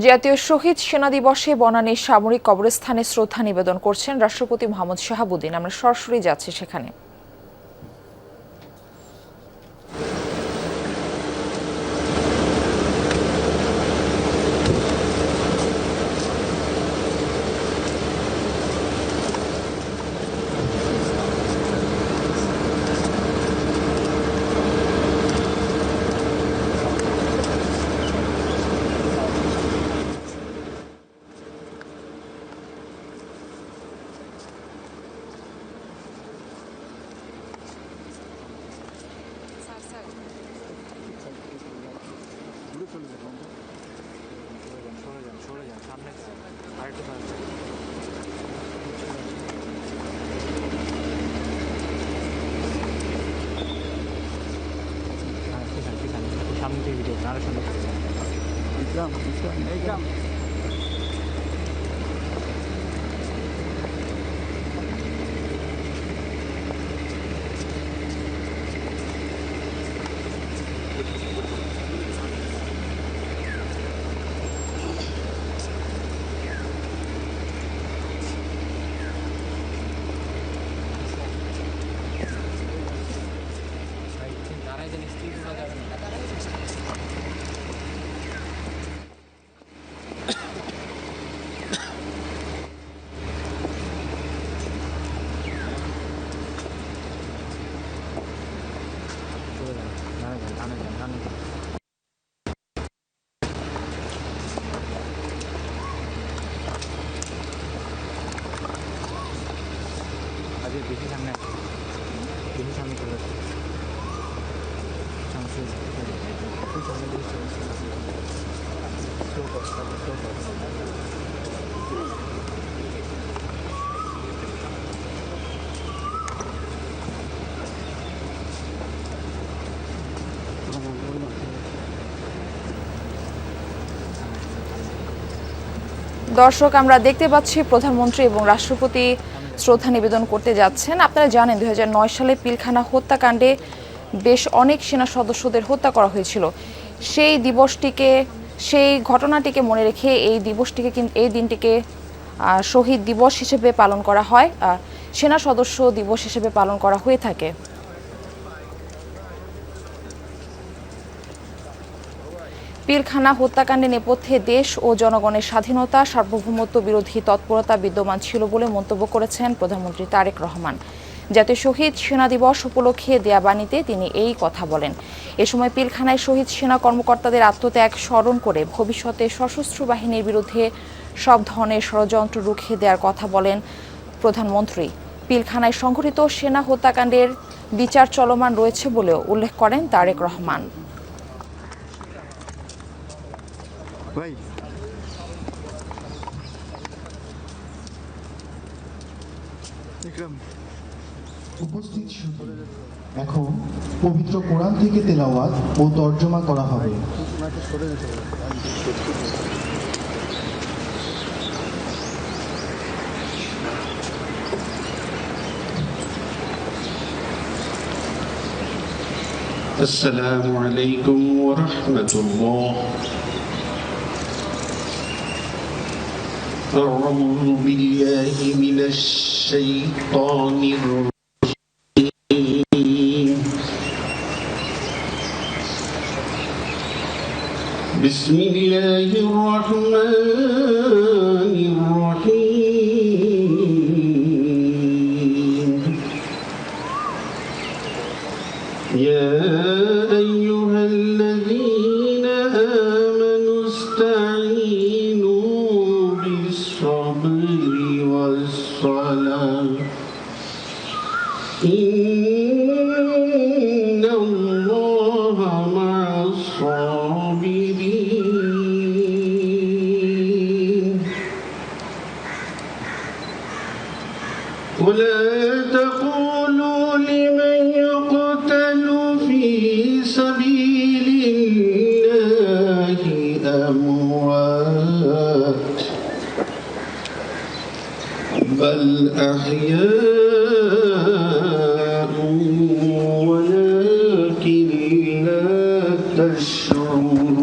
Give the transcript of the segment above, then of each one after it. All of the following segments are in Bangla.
জাতীয় শহীদ সেনা দিবসে বনানীর সামরিক কবরস্থানে শ্রদ্ধা নিবেদন করছেন রাষ্ট্রপতি মোহাম্মদ শাহাবুদ্দিন। আমরা সরাসরি যাচ্ছি সেখানে। দর্শক, আমরা দেখতে পাচ্ছি প্রধানমন্ত্রী এবং রাষ্ট্রপতি শ্রদ্ধা নিবেদন করতে যাচ্ছেন। আপনারা জানেন 2009 সালে পিলখানা হত্যাকাণ্ডে বেশ অনেক সেনা সদস্যদের হত্যা করা হয়েছিল। সেই ঘটনাটিকে মনে রেখে এই দিনটিকে শহীদ দিবস হিসেবে পালন করা হয়, সেনা সদস্য দিবস হিসেবে পালন করা হয়ে থাকে। পিলখানা হত্যাকাণ্ডের নেপথ্যে দেশ ও জনগণের স্বাধীনতা, সার্বভৌমত্ব বিরোধী তৎপরতা বিদ্যমান ছিল বলে মন্তব্য করেছেন প্রধানমন্ত্রী তারেক রহমান। জাতীয় শহীদ সেনা দিবস উপলক্ষে দেয়া বাণীতে তিনি এই কথা বলেন। এ সময় পিলখানায় শহীদ সেনা কর্মকর্তাদের আত্মত্যাগ স্মরণ করে ভবিষ্যতে সশস্ত্র বাহিনীর বিরুদ্ধে সব ধরনের ষড়যন্ত্র রুখে দেওয়ার কথা বলেন প্রধানমন্ত্রী। পিলখানায় সংঘটিত সেনা হত্যাকাণ্ডের বিচার চলমান রয়েছে বলেও উল্লেখ করেন তারেক রহমান। উপস্থিত এখন পবিত্র কোরআন থেকে তেলাওয়াত ও তর্জমা করা হবে। السلام عليكم ورحمة الله. أعوذ بالله من الشيطان الرجيم. بسم الله الرحمن الرحيم. يا أيها الذين آمنوا استعينوا بالصبر والصلاة إن الله مع الصابرين. ولا تقولوا لمن يقتل في سبيل الله أموات بل أحياء ولكن لا تشعرون.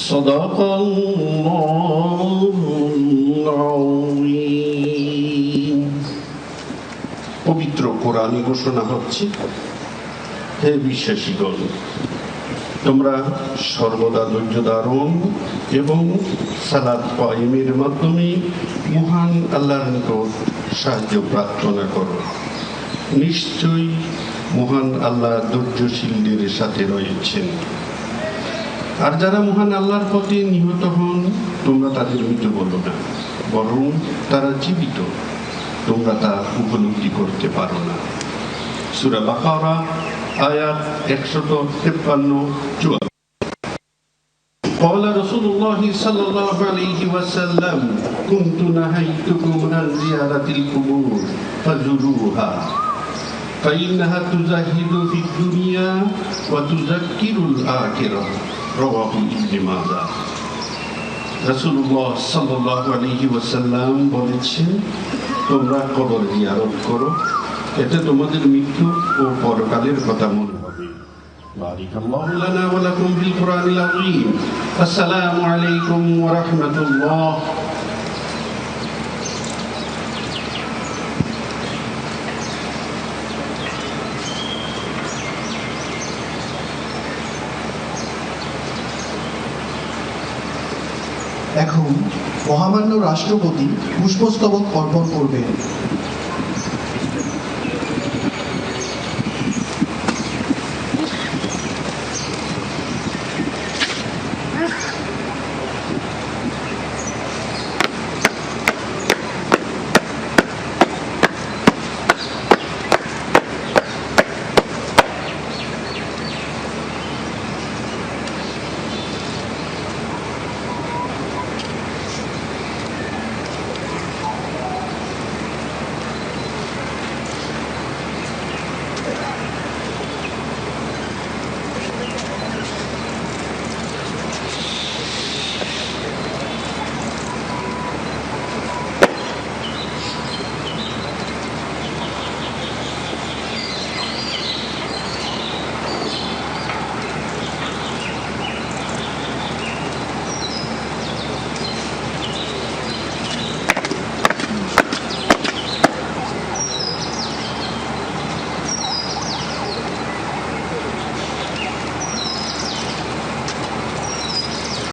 صدق الله العظيم পবিত্র কোরআনে ঘোষণা হচ্ছে, হে বিশ্বাসীগণ, তোমরা সর্বদা ধৈর্য ধারণ এবং সালাত কায়েমের মাধ্যমে মহান আল্লাহর নিকট সাহায্য প্রার্থনা করো। নিশ্চয়ই মহান আল্লাহ ধৈর্যশীলদের সাথে রয়েছেন। আর যারা মহান আল্লাহর পথে নিহত হন, তোমরা তাদের মৃত বলো না, বরং তারা জীবিত, তোমরা তা উপলব্ধি করতে পারো না। সূরা বাকারা আয়াত 153-54। قال رسول الله صلى الله عليه وسلم كنت نهيتكم عن زيارة القبور فزوروها فإنها تزهد في الدنيا وتذكر الآخرة رواه ابن ماجه। রাসূলুল্লাহ সাল্লাল্লাহু আলাইহি ওয়াসাল্লাম বলেছেন, তোমরা কবর জিয়ারত করো, এতে তোমাদের মৃত্যু ও পরকালের কথা মনে হবে। বারাকাল্লাহু লানা ওয়া লাকুম ফিল কুরআনিল আযীম। আসসালামু আলাইকুম ওয়া রাহমাতুল্লাহ। এখন মহামান্য রাষ্ট্রপতি পুষ্পস্তবক অর্পণ করবেন।